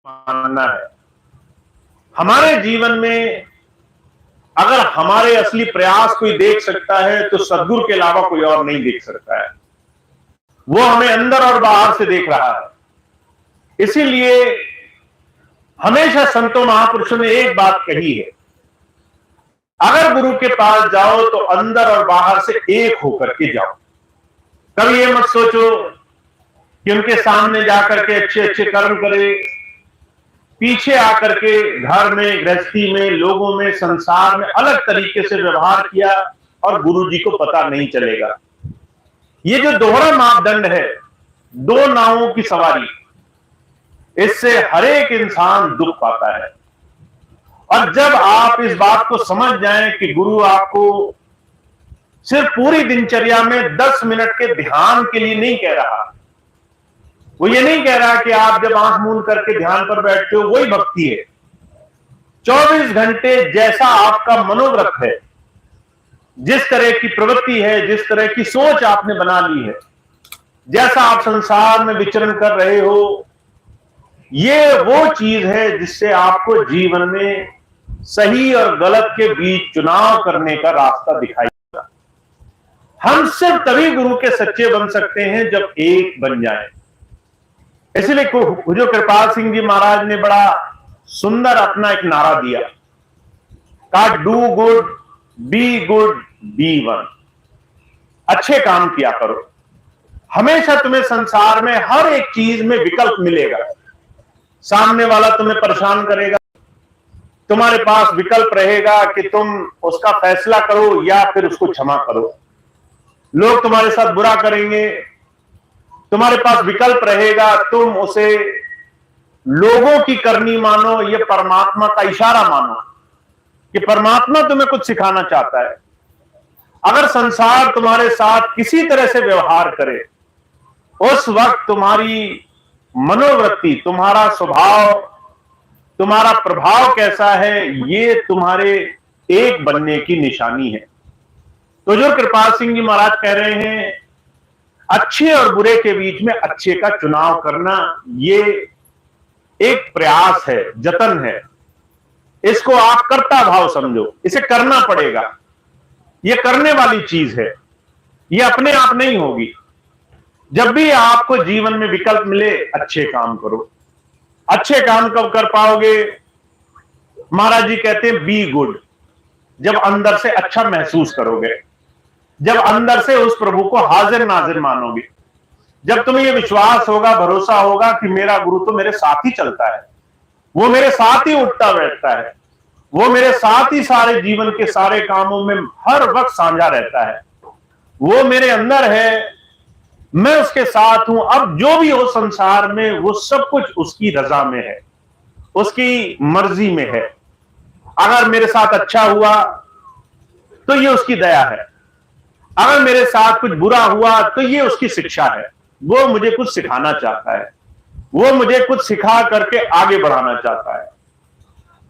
मानना है। हमारे जीवन में अगर हमारे असली प्रयास कोई देख सकता है तो सद्गुरु के अलावा कोई और नहीं देख सकता है। वो हमें अंदर और बाहर से देख रहा है। इसीलिए हमेशा संतों महापुरुषों ने एक बात कही है, अगर गुरु के पास जाओ तो अंदर और बाहर से एक होकर के जाओ। कभी ये मत सोचो कि उनके सामने जाकर के अच्छे अच्छे कर्म करे, पीछे आकर के घर में, गृहस्थी में, लोगों में, संसार में अलग तरीके से व्यवहार किया और गुरु जी को पता नहीं चलेगा। ये जो दोहरा मापदंड है, दो नावों की सवारी, इससे हर एक इंसान दुख पाता है। और जब आप इस बात को समझ जाएं कि गुरु आपको सिर्फ पूरी दिनचर्या में 10 मिनट के ध्यान के लिए नहीं कह रहा, वो ये नहीं कह रहा कि आप जब आंख मूंद करके ध्यान पर बैठते हो वही भक्ति है। 24 घंटे जैसा आपका मनोव्रत है, जिस तरह की प्रवृत्ति है, जिस तरह की सोच आपने बना ली है, जैसा आप संसार में विचरण कर रहे हो, ये वो चीज है जिससे आपको जीवन में सही और गलत के बीच चुनाव करने का रास्ता दिखाई देगा। हम सिर्फ तभी गुरु के सच्चे बन सकते हैं जब एक बन जाएं। इसलिए जो कृपाल सिंह जी महाराज ने बड़ा सुंदर अपना एक नारा दिया, कहा do good, be good, be one. अच्छे काम किया करो। हमेशा तुम्हें संसार में हर एक चीज में विकल्प मिलेगा। सामने वाला तुम्हें परेशान करेगा, तुम्हारे पास विकल्प रहेगा कि तुम उसका फैसला करो या फिर उसको क्षमा करो। लोग तुम्हारे साथ बुरा करेंगे, तुम्हारे पास विकल्प रहेगा, तुम उसे लोगों की करनी मानो या परमात्मा का इशारा मानो कि परमात्मा तुम्हें कुछ सिखाना चाहता है। अगर संसार तुम्हारे साथ किसी तरह से व्यवहार करे, उस वक्त तुम्हारी मनोवृत्ति, तुम्हारा स्वभाव, तुम्हारा प्रभाव कैसा है, ये तुम्हारे एक बनने की निशानी है। तो जो कृपाल सिंह जी महाराज कह रहे हैं, अच्छे और बुरे के बीच में अच्छे का चुनाव करना, ये एक प्रयास है, जतन है। इसको आप कर्ता भाव समझो, इसे करना पड़ेगा। ये करने वाली चीज है, ये अपने आप नहीं होगी। जब भी आपको जीवन में विकल्प मिले, अच्छे काम करो। अच्छे काम कब कर पाओगे? महाराज जी कहते हैं बी गुड, जब अंदर से अच्छा महसूस करोगे, जब अंदर से उस प्रभु को हाजिर नाजिर मानोगे, जब तुम्हें यह विश्वास होगा, भरोसा होगा कि मेरा गुरु तो मेरे साथ ही चलता है, वो मेरे साथ ही उठता बैठता है, वो मेरे साथ ही सारे जीवन के सारे कामों में हर वक्त साझा रहता है, वो मेरे अंदर है, मैं उसके साथ हूं। अब जो भी हो संसार में, वो सब कुछ उसकी रजा में है, उसकी मर्जी में है। अगर मेरे साथ अच्छा हुआ तो ये उसकी दया है, अगर मेरे साथ कुछ बुरा हुआ तो ये उसकी शिक्षा है। वो मुझे कुछ सिखाना चाहता है, वो मुझे कुछ सिखा करके आगे बढ़ाना चाहता है।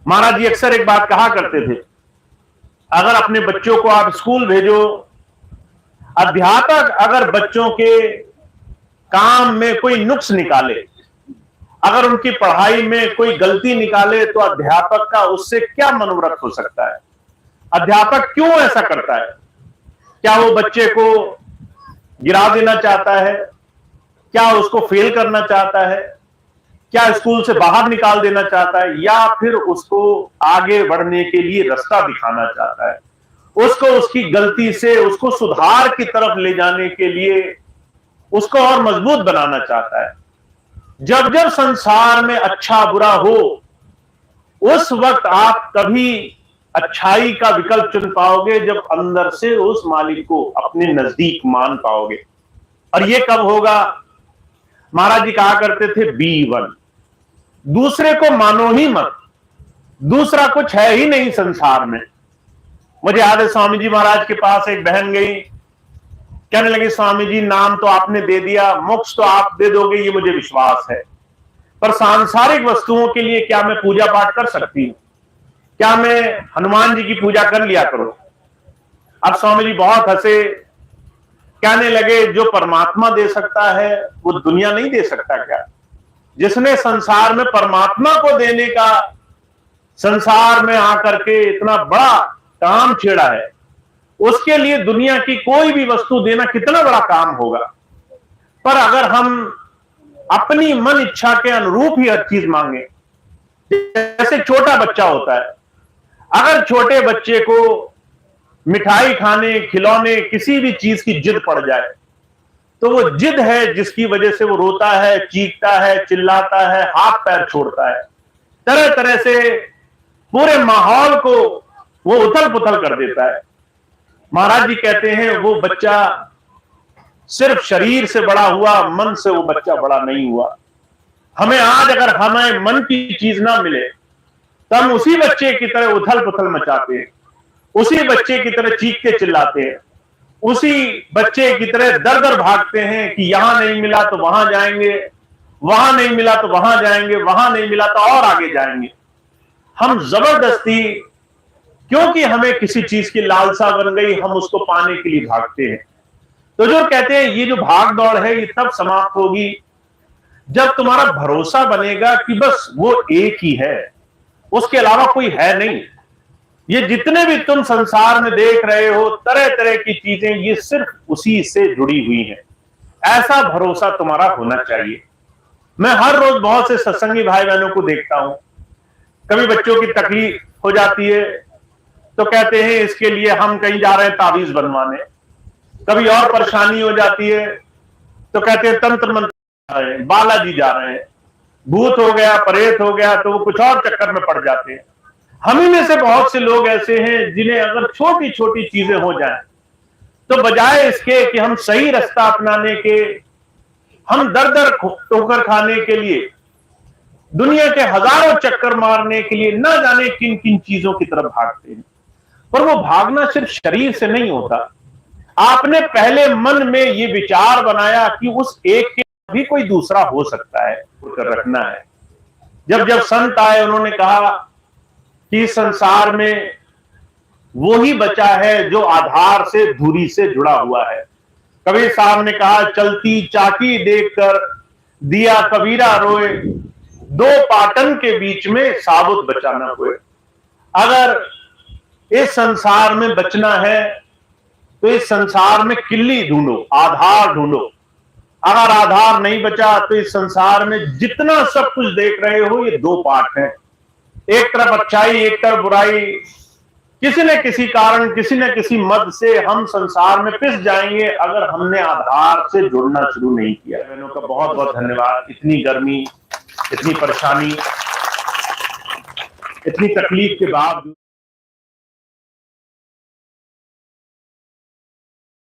महाराज जी अक्सर एक बात कहा करते थे, अगर अपने बच्चों को आप स्कूल भेजो, अध्यापक अगर बच्चों के काम में कोई नुक्स निकाले, अगर उनकी पढ़ाई में कोई गलती निकाले, तो अध्यापक का उससे क्या मनोरथ हो सकता है? अध्यापक क्यों ऐसा करता है? क्या वो बच्चे को गिरा देना चाहता है? क्या उसको फेल करना चाहता है? क्या स्कूल से बाहर निकाल देना चाहता है? या फिर उसको आगे बढ़ने के लिए रास्ता दिखाना चाहता है, उसको उसकी गलती से उसको सुधार की तरफ ले जाने के लिए उसको और मजबूत बनाना चाहता है। जब जब संसार में अच्छा बुरा हो, उस वक्त आप कभी अच्छाई का विकल्प चुन पाओगे जब अंदर से उस मालिक को अपने नजदीक मान पाओगे। और ये कब होगा? महाराज जी कहा करते थे बी वन, दूसरे को मानो ही मत, दूसरा कुछ है ही नहीं संसार में। मुझे याद है, स्वामी जी महाराज के पास एक बहन गई, कहने लगी स्वामी जी नाम तो आपने दे दिया, मोक्ष तो आप दे दोगे, ये मुझे विश्वास है, पर सांसारिक वस्तुओं के लिए क्या मैं पूजा पाठ कर सकती हूं? क्या मैं हनुमान जी की पूजा कर लिया करूं? अब स्वामी जी बहुत हंसे, कहने लगे जो परमात्मा दे सकता है वो दुनिया नहीं दे सकता क्या? जिसने संसार में परमात्मा को देने का संसार में आकर के इतना बड़ा काम छेड़ा है, उसके लिए दुनिया की कोई भी वस्तु देना कितना बड़ा काम होगा। पर अगर हम अपनी मन इच्छा के अनुरूप ही हर चीज मांगे, जैसे छोटा बच्चा होता है, अगर छोटे बच्चे को मिठाई खाने, खिलौने, किसी भी चीज की जिद पड़ जाए, तो वो जिद है जिसकी वजह से वो रोता है, चीखता है, चिल्लाता है, हाथ पैर छोड़ता है, तरह तरह से पूरे माहौल को वो उथल पुथल कर देता है। महाराज जी कहते हैं वो बच्चा सिर्फ शरीर से बड़ा हुआ, मन से वो बच्चा बड़ा नहीं हुआ। हमें आज अगर हमें मन की चीज ना मिले तो हम उसी बच्चे की तरह उथल पुथल मचाते हैं, उसी बच्चे की तरह चीखते चिल्लाते हैं, उसी बच्चे की तरह दर दर भागते हैं कि यहां नहीं मिला तो वहां जाएंगे, वहां नहीं मिला तो वहां जाएंगे, वहां नहीं मिला तो और आगे जाएंगे। हम जबरदस्ती, क्योंकि हमें किसी चीज की लालसा बन गई, हम उसको पाने के लिए भागते हैं। तो जो कहते हैं ये जो भाग दौड़ है ये तब समाप्त होगी जब तुम्हारा भरोसा बनेगा कि बस वो एक ही है, उसके अलावा कोई है नहीं। ये जितने भी तुम संसार में देख रहे हो, तरह तरह की चीजें, ये सिर्फ उसी से जुड़ी हुई हैं। ऐसा भरोसा तुम्हारा होना चाहिए। मैं हर रोज बहुत से सत्संगी भाई बहनों को देखता हूं, कभी बच्चों की तकलीफ हो जाती है तो कहते हैं इसके लिए हम कहीं जा रहे हैं तावीज बनवाने, कभी और परेशानी हो जाती है तो कहते हैं तंत्र मंत्र जा रहे हैं, बालाजी जा रहे हैं, भूत हो गया, प्रेत हो गया, तो वो कुछ और चक्कर में पड़ जाते हैं। हम ही में से बहुत से लोग ऐसे हैं जिन्हें अगर छोटी छोटी चीजें हो जाएं तो बजाय इसके कि हम सही रास्ता अपनाने के, हम दर दर ठोकर खाने के लिए, दुनिया के हजारों चक्कर मारने के लिए न जाने किन किन चीजों की तरफ भागते हैं। पर वो भागना सिर्फ शरीर से नहीं होता। आपने पहले मन में ये विचार बनाया कि उस एक के भी कोई दूसरा हो सकता है, रखना है। जब जब संत आए उन्होंने कहा कि संसार में वो ही बचा है जो आधार से, धुरी से जुड़ा हुआ है। कबीर साहब ने कहा चलती चाकी देखकर दिया कबीरा रोए, दो पाटन के बीच में साबुत बचाना हुए। अगर इस संसार में बचना है तो इस संसार में किल्ली ढूंढो, आधार ढूंढो। अगर आधार नहीं बचा तो इस संसार में जितना सब कुछ देख रहे हो ये दो पार्ट हैं, एक तरफ अच्छाई, एक तरफ बुराई। किसी न किसी कारण, किसी न किसी मद से हम संसार में पिस जाएंगे अगर हमने आधार से जुड़ना शुरू नहीं किया। बहनों का बहुत बहुत धन्यवाद। इतनी गर्मी, इतनी परेशानी, इतनी तकलीफ के बाद